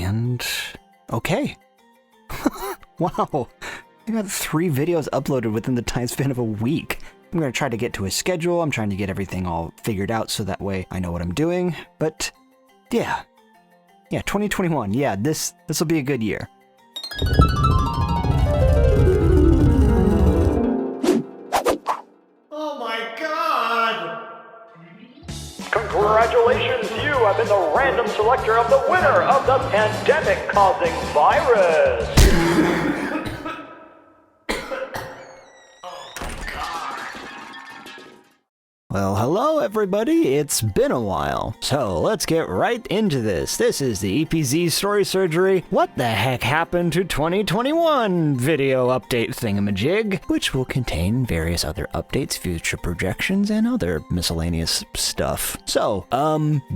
And okay. Wow. I got 3 videos uploaded within the time span of a week. I'm going to try to get to a schedule. I'm trying to get everything all figured out so that way I know what I'm doing. But yeah. Yeah, 2021. Yeah, this will be a good year. Oh my god! Congratulations, you have been the random selector of the winner of the pandemic-causing virus! Well, hello everybody, it's been a while. So let's get right into this. This is the EPZ Story Surgery What the Heck Happened to 2021 video update thingamajig, which will contain various other updates, future projections, and other miscellaneous stuff. So,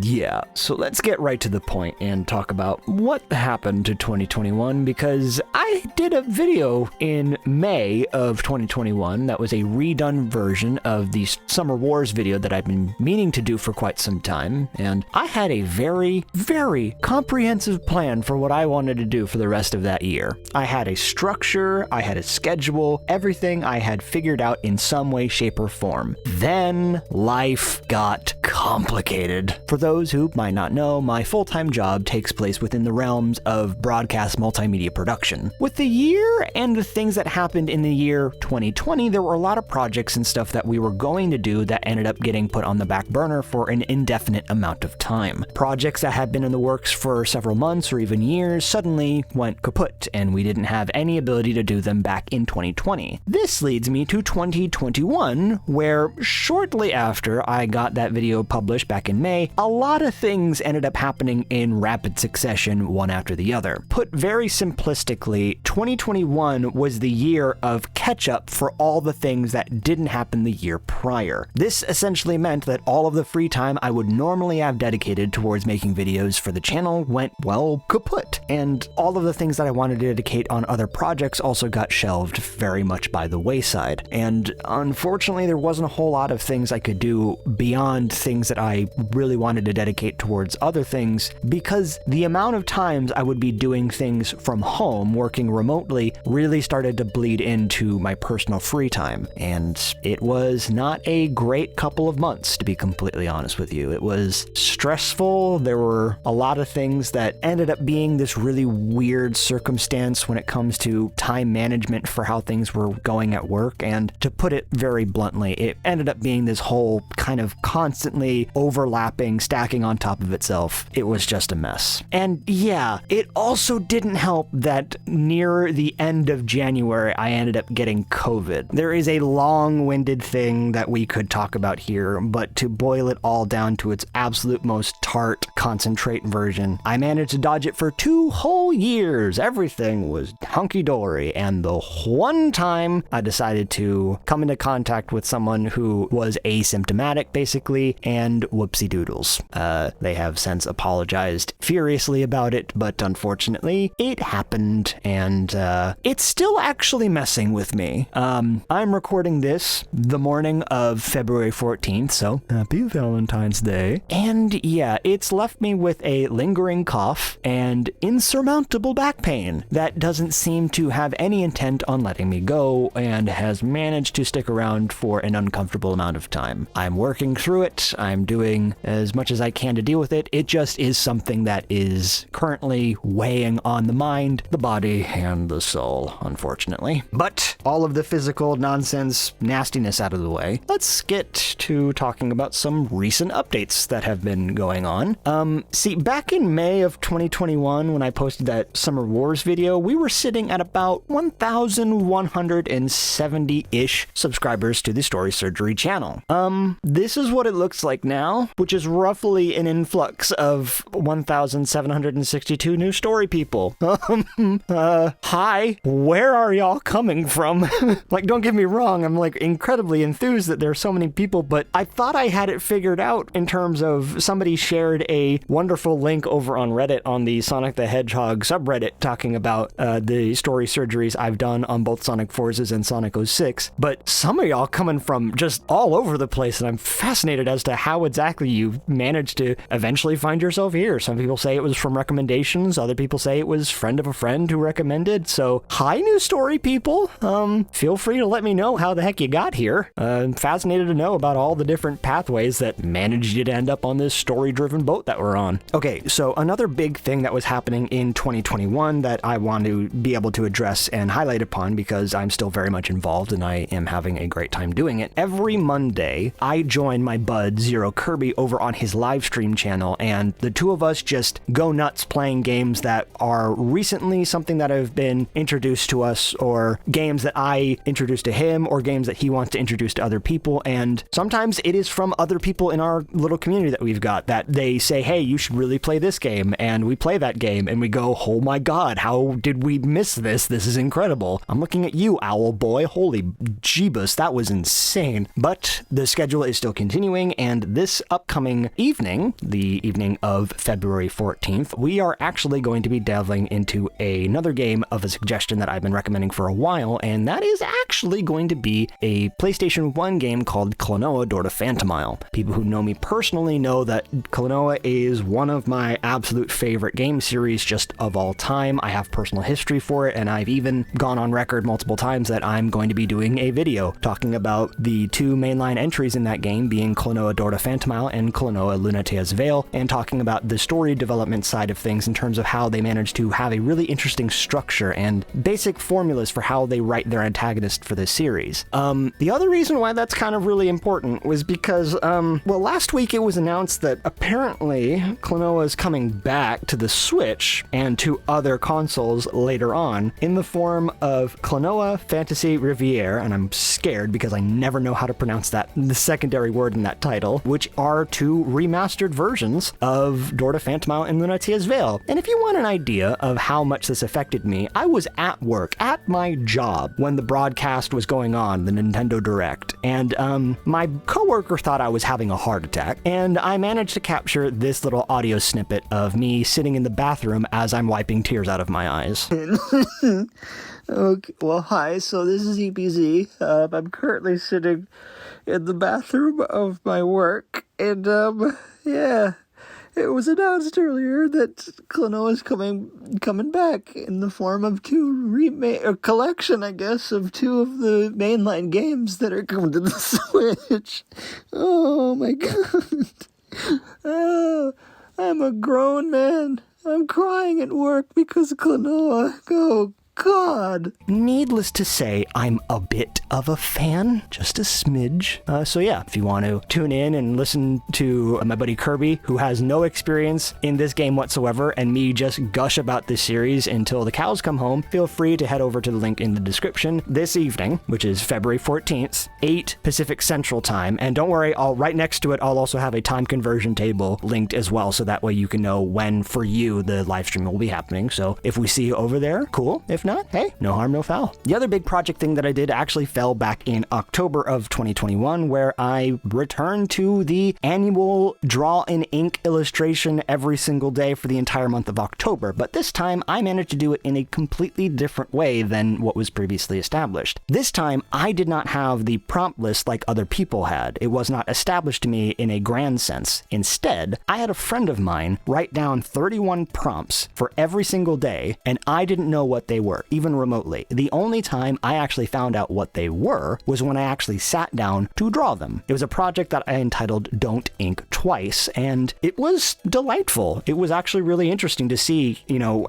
yeah, so let's get right to the point and talk about what happened to 2021, because I did a video in May of 2021 that was a redone version of the Summer Wars video that I've been meaning to do for quite some time, and I had a very, very comprehensive plan for what I wanted to do for the rest of that year. I had a structure, I had a schedule, everything I had figured out in some way, shape, or form. Then life got complicated. For those who might not know, my full-time job takes place within the realms of broadcast multimedia production. With the year and the things that happened in the year 2020, there were a lot of projects and stuff that we were going to do that ended up getting put on the back burner for an indefinite amount of time. Projects that had been in the works for several months or even years suddenly went kaput, and we didn't have any ability to do them back in 2020. This leads me to 2021, where shortly after I got that video published back in May, a lot of things ended up happening in rapid succession, one after the other. Put very simplistically, 2021 was the year of catch-up for all the things that didn't happen the year prior. This essentially meant that all of the free time I would normally have dedicated towards making videos for the channel went, well, kaput. And all of the things that I wanted to dedicate on other projects also got shelved very much by the wayside. And unfortunately, there wasn't a whole lot of things I could do beyond things that I really wanted to dedicate towards other things, because the amount of times I would be doing things from home, working remotely, really started to bleed into my personal free time. And it was not a great couple of months, to be completely honest with you. It was stressful. There were a lot of things that ended up being this really weird circumstance when it comes to time management for how things were going at work. And to put it very bluntly, it ended up being this whole kind of constantly overlapping, stacking on top of itself. It was just a mess. And yeah, it also didn't help that near the end of January, I ended up getting COVID. There is a long-winded thing that we could talk about here, but to boil it all down to its absolute most tart, concentrate version, I managed to dodge it for 2 whole years. Everything was hunky-dory, and the one time I decided to come into contact with someone who was asymptomatic, basically, and whoopsie doodles. They have since apologized furiously about it, but unfortunately, it happened, and it's still actually messing with me. I'm recording this the morning of February 14th, so happy Valentine's Day. And yeah, it's left me with a lingering cough and insurmountable back pain that doesn't seem to have any intent on letting me go, and has managed to stick around for an uncomfortable amount of time. I'm working through it. I'm doing as much as I can to deal with it. It just is something that is currently weighing on the mind, the body, and the soul, unfortunately. But all of the physical nonsense nastiness out of the way, let's get to talking about some recent updates that have been going on. See, back in May of 2021, when I posted that Summer Wars video, we were sitting at about 1,170-ish subscribers to the Story Surgery channel. This is what it looks like now, which is roughly an influx of 1,762 new story people. Hi, where are y'all coming from? Like, don't get me wrong, I'm like incredibly enthused that there are so many people people, but I thought I had it figured out in terms of somebody shared a wonderful link over on Reddit on the Sonic the Hedgehog subreddit talking about the story surgeries I've done on both Sonic Forces and Sonic 06. But some of y'all coming from just all over the place, and I'm fascinated as to how exactly you managed to eventually find yourself here. Some people say it was from recommendations, other people say it was friend of a friend who recommended. So, hi, new story people. Feel free to let me know how the heck you got here. I'm fascinated to know about all the different pathways that managed you to end up on this story-driven boat that we're on. Okay, so another big thing that was happening in 2021 that I want to be able to address and highlight upon, because I'm still very much involved and I am having a great time doing it. Every Monday, I join my bud ZeroKirby over on his Livestream channel, and the two of us just go nuts playing games that are recently something that have been introduced to us, or games that I introduced to him, or games that he wants to introduce to other people. And sometimes it is from other people in our little community that we've got that they say, hey, you should really play this game, and we play that game and we go, oh my god, how did we miss this? This is incredible. I'm looking at you, Owl Boy. Holy jeebus, that was insane. But the schedule is still continuing, and this upcoming evening, the evening of February 14th, we are actually going to be delving into another game of a suggestion that I've been recommending for a while, and that is actually going to be a PlayStation 1 game called Klonoa Door to Phantomile. People who know me personally know that Klonoa is one of my absolute favorite game series just of all time. I have personal history for it, and I've even gone on record multiple times that I'm going to be doing a video talking about the two mainline entries in that game being Klonoa Door to Phantomile and Klonoa Lunatea's Veil, and talking about the story development side of things in terms of how they managed to have a really interesting structure and basic formulas for how they write their antagonist for this series. The other reason why that's kind of really important was because, well, last week it was announced that apparently Klonoa is coming back to the Switch and to other consoles later on in the form of Klonoa Fantasy Riviere, and I'm scared because I never know how to pronounce that, the secondary word in that title, which are two remastered versions of Door to Phantomile and Lunatea's Veil. And if you want an idea of how much this affected me, I was at work, at my job, when the broadcast was going on, the Nintendo Direct, and my coworker thought I was having a heart attack, and I managed to capture this little audio snippet of me sitting in the bathroom as I'm wiping tears out of my eyes. Okay, well, hi, so this is EPZ. I'm currently sitting in the bathroom of my work, and, yeah, it was announced earlier that Klonoa is coming back in the form of a collection, I guess, of two of the mainline games that are coming to the Switch. Oh, my God. Oh, I'm a grown man. I'm crying at work because of Klonoa. Oh, God. Needless to say, I'm a bit of a fan, just a smidge. So yeah, if you want to tune in and listen to my buddy Kirby, who has no experience in this game whatsoever, and me just gush about this series until the cows come home, feel free to head over to the link in the description this evening, which is February 14th, 8 Pacific Central Time. And don't worry, right next to it, I'll also have a time conversion table linked as well, so that way you can know when for you the live stream will be happening. So if we see you over there, cool. If not, hey, no harm, no foul. The other big project thing that I did actually fell back in October of 2021, where I returned to the annual draw in ink illustration every single day for the entire month of October. But this time I managed to do it in a completely different way than what was previously established. This time I did not have the prompt list like other people had. It was not established to me in a grand sense. Instead, I had a friend of mine write down 31 prompts for every single day, and I didn't know what they were, even remotely. The only time I actually found out what they were was when I actually sat down to draw them. It was a project that I entitled Don't Ink Twice, and it was delightful. It was actually really interesting to see,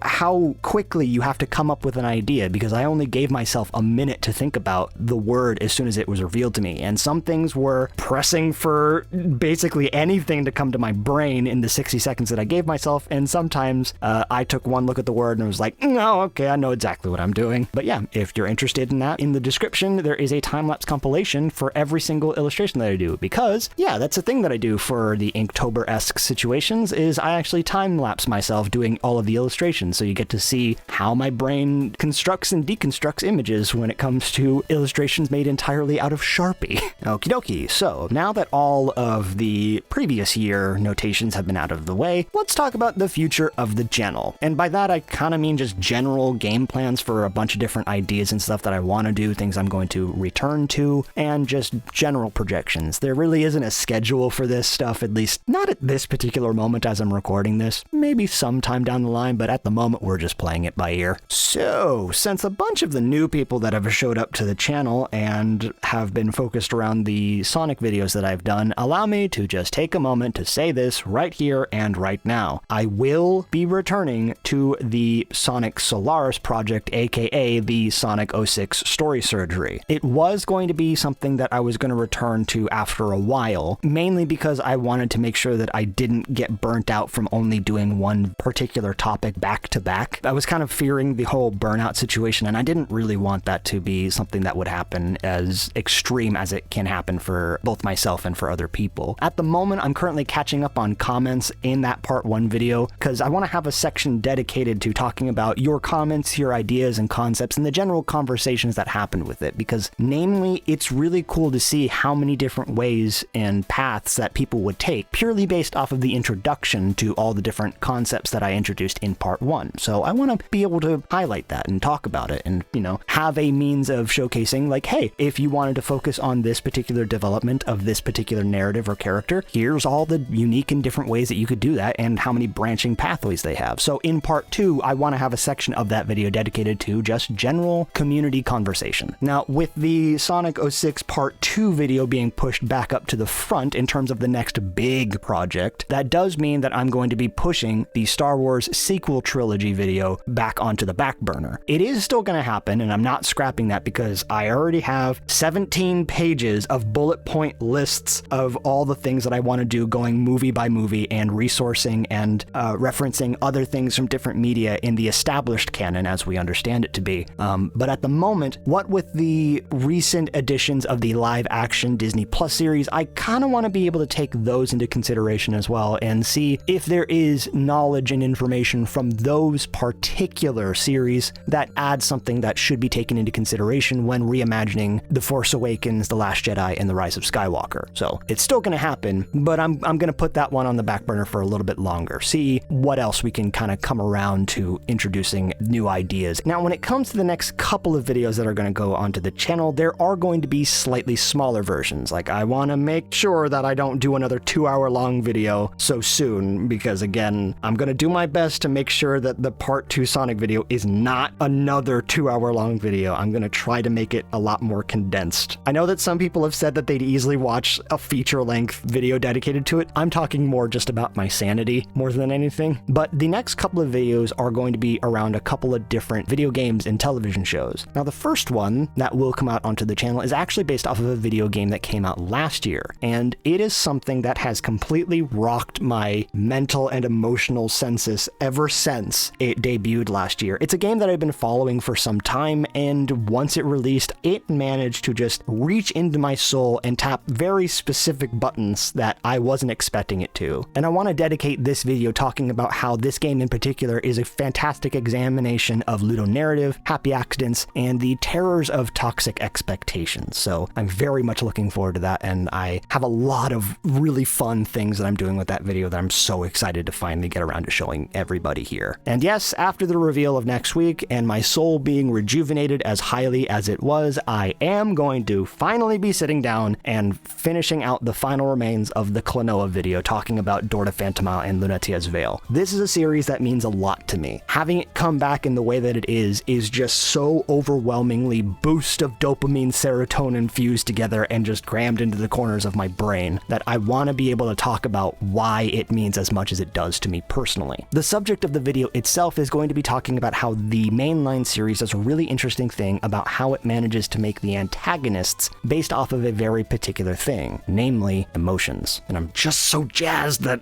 how quickly you have to come up with an idea, because I only gave myself a minute to think about the word as soon as it was revealed to me, and some things were pressing for basically anything to come to my brain in the 60 seconds that I gave myself, and sometimes I took one look at the word and was like, no, okay, I know exactly exactly what I'm doing. But yeah, if you're interested in that, in the description, there is a time-lapse compilation for every single illustration that I do. Because, yeah, that's a thing that I do for the Inktober-esque situations, is I actually time-lapse myself doing all of the illustrations. So you get to see how my brain constructs and deconstructs images when it comes to illustrations made entirely out of Sharpie. Okie dokie. So now that all of the previous year notations have been out of the way, let's talk about the future of the channel. And by that, I kind of mean just general game plans for a bunch of different ideas and stuff that I want to do, things I'm going to return to, and just general projections. There really isn't a schedule for this stuff, at least not at this particular moment as I'm recording this. Maybe sometime down the line, but at the moment, we're just playing it by ear. So, since a bunch of the new people that have showed up to the channel and have been focused around the Sonic videos that I've done, allow me to just take a moment to say this right here and right now. I will be returning to the Sonic Solaris project, aka the Sonic 06 Story Surgery. It was going to be something that I was going to return to after a while, mainly because I wanted to make sure that I didn't get burnt out from only doing one particular topic back to back. I was kind of fearing the whole burnout situation, and I didn't really want that to be something that would happen as extreme as it can happen for both myself and for other people. At the moment, I'm currently catching up on comments in that part 1 video, because I want to have a section dedicated to talking about your comments, your ideas and concepts, and the general conversations that happened with it, because namely, it's really cool to see how many different ways and paths that people would take, purely based off of the introduction to all the different concepts that I introduced in part 1. So I want to be able to highlight that and talk about it and, you know, have a means of showcasing, like, hey, if you wanted to focus on this particular development of this particular narrative or character, here's all the unique and different ways that you could do that and how many branching pathways they have. So in part 2, I want to have a section of that video dedicated to just general community conversation. Now, with the Sonic 06 part 2 video being pushed back up to the front in terms of the next big project, that does mean that I'm going to be pushing the Star Wars sequel trilogy video back onto the back burner. It is still going to happen, and I'm not scrapping that because I already have 17 pages of bullet point lists of all the things that I want to do, going movie by movie and resourcing and referencing other things from different media in the established canon as we understand it to be. But at the moment, what with the recent editions of the live action Disney Plus series, I kind of want to be able to take those into consideration as well and see if there is knowledge and information from those particular series that add something that should be taken into consideration when reimagining The Force Awakens, The Last Jedi, and The Rise of Skywalker. So it's still going to happen, but I'm going to put that one on the back burner for a little bit longer, see what else we can kind of come around to introducing new ideas. Now, when it comes to the next couple of videos that are going to go onto the channel, there are going to be slightly smaller versions. Like, I want to make sure that I don't do another 2-hour-long video so soon, because again, I'm going to do my best to make sure that the part 2 Sonic video is not another 2-hour-long video. I'm going to try to make it a lot more condensed. I know that some people have said that they'd easily watch a feature-length video dedicated to it. I'm talking more just about my sanity more than anything. But the next couple of videos are going to be around a couple of different video games and television shows. Now, the first one that will come out onto the channel is actually based off of a video game that came out last year, and it is something that has completely rocked my mental and emotional census ever since it debuted last year. It's a game that I've been following for some time, and once it released, it managed to just reach into my soul and tap very specific buttons that I wasn't expecting it to. And I want to dedicate this video talking about how this game in particular is a fantastic examination of ludonarrative, happy accidents, and the terrors of toxic expectations. So I'm very much looking forward to that, and I have a lot of really fun things that I'm doing with that video that I'm so excited to finally get around to showing everybody here. And yes, after the reveal of next week and my soul being rejuvenated as highly as it was, I am going to finally be sitting down and finishing out the final remains of the Klonoa video talking about Dorta Phantomile and Lunatia's Veil. This is a series that means a lot to me. Having it come back in the way that it is just so overwhelmingly boost of dopamine, serotonin fused together and just crammed into the corners of my brain that I want to be able to talk about why it means as much as it does to me personally. The subject of the video itself is going to be talking about how the mainline series does a really interesting thing about how it manages to make the antagonists based off of a very particular thing, namely emotions. And I'm just so jazzed that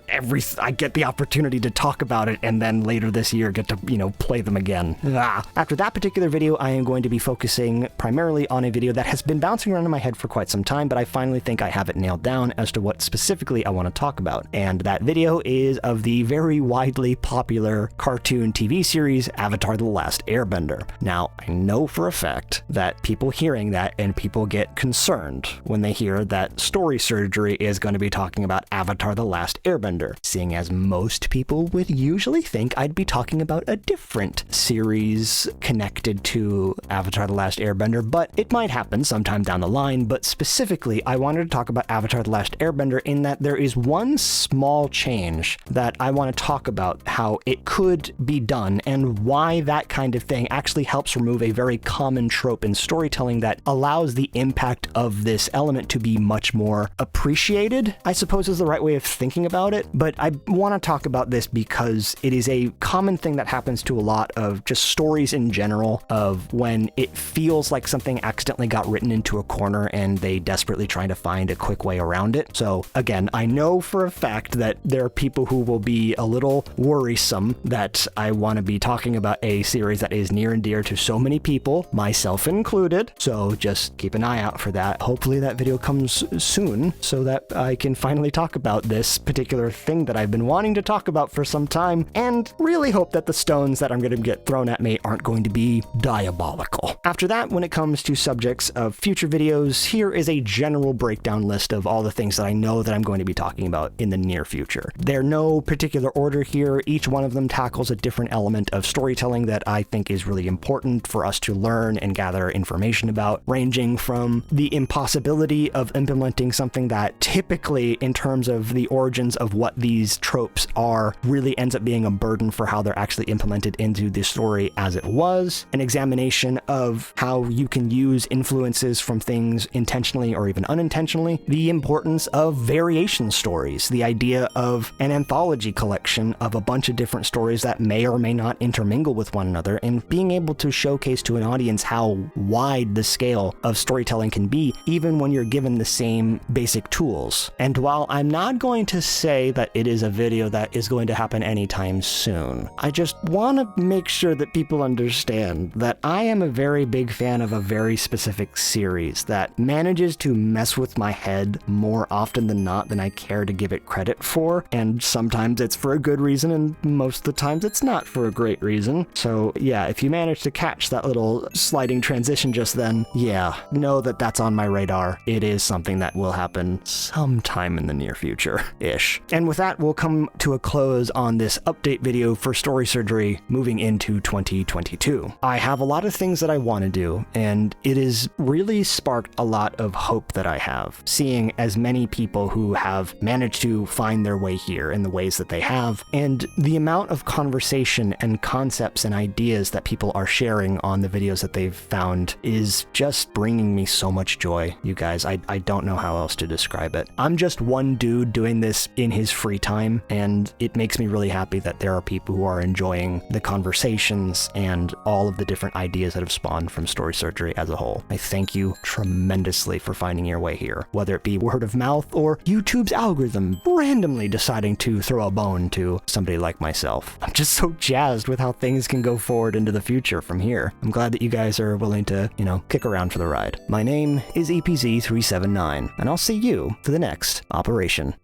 I get the opportunity to talk about it and then later this year get to, play them again. After that particular video, I am going to be focusing primarily on a video that has been bouncing around in my head for quite some time, but I finally think I have it nailed down as to what specifically I want to talk about. And that video is of the very widely popular cartoon TV series Avatar: The Last Airbender. Now, I know for a fact that people hearing that and people get concerned when they hear that Story Surgery is going to be talking about Avatar: The Last Airbender, seeing as most people would usually think I'd be talking about a different series connected to Avatar: The Last Airbender, but it might happen sometime down the line. But specifically, I wanted to talk about Avatar: The Last Airbender in that there is one small change that I want to talk about how it could be done and why that kind of thing actually helps remove a very common trope in storytelling that allows the impact of this element to be much more appreciated, I suppose is the right way of thinking about it. But I want to talk about this because it is a common thing that happens to a lot of just stories in general, of when it feels like something accidentally got written into a corner and they desperately trying to find a quick way around it. So again, I know for a fact that there are people who will be a little worrisome that I want to be talking about a series that is near and dear to so many people, myself included. So just keep an eye out for that. Hopefully that video comes soon so that I can finally talk about this particular thing that I've been wanting to talk about for some time, and really hope that the stones that I'm going to get thrown at me aren't going to be diabolical. After that, when it comes to subjects of future videos, here is a general breakdown list of all the things that I know that I'm going to be talking about in the near future. They're no particular order here. Each one of them tackles a different element of storytelling that I think is really important for us to learn and gather information about, ranging from the impossibility of implementing something that typically, in terms of the origins of what these tropes are, really ends up being a burden for how they're actually implemented into the story as it was, an examination of how you can use influences from things intentionally or even unintentionally, the importance of variation stories, the idea of an anthology collection of a bunch of different stories that may or may not intermingle with one another, and being able to showcase to an audience how wide the scale of storytelling can be, even when you're given the same basic tools. And while I'm not going to say that it is a video that is going to happen anytime soon, I just want to make sure that people understand that I am a very big fan of a very specific series that manages to mess with my head more often than not than I care to give it credit for, and sometimes it's for a good reason and most of the times it's not for a great reason. So yeah, if you manage to catch that little sliding transition just then, yeah, know that that's on my radar. It is something that will happen sometime in the near future-ish. And with that, we'll come to a close on this update video for Story Surgery moving into 2022. I have a lot of things that I want to do, and it has really sparked a lot of hope that I have, seeing as many people who have managed to find their way here in the ways that they have, and the amount of conversation and concepts and ideas that people are sharing on the videos that they've found is just bringing me so much joy, you guys. I don't know how else to describe it. I'm just one dude doing this in his free time, and it makes me really happy that there are people who are enjoying the conversations and all of the different ideas that have spawned from Story Surgery as a whole. I thank you tremendously for finding your way here, whether it be word of mouth or YouTube's algorithm randomly deciding to throw a bone to somebody like myself. I'm just so jazzed with how things can go forward into the future from here. I'm glad that you guys are willing to, kick around for the ride. My name is EPZ379, and I'll see you for the next operation.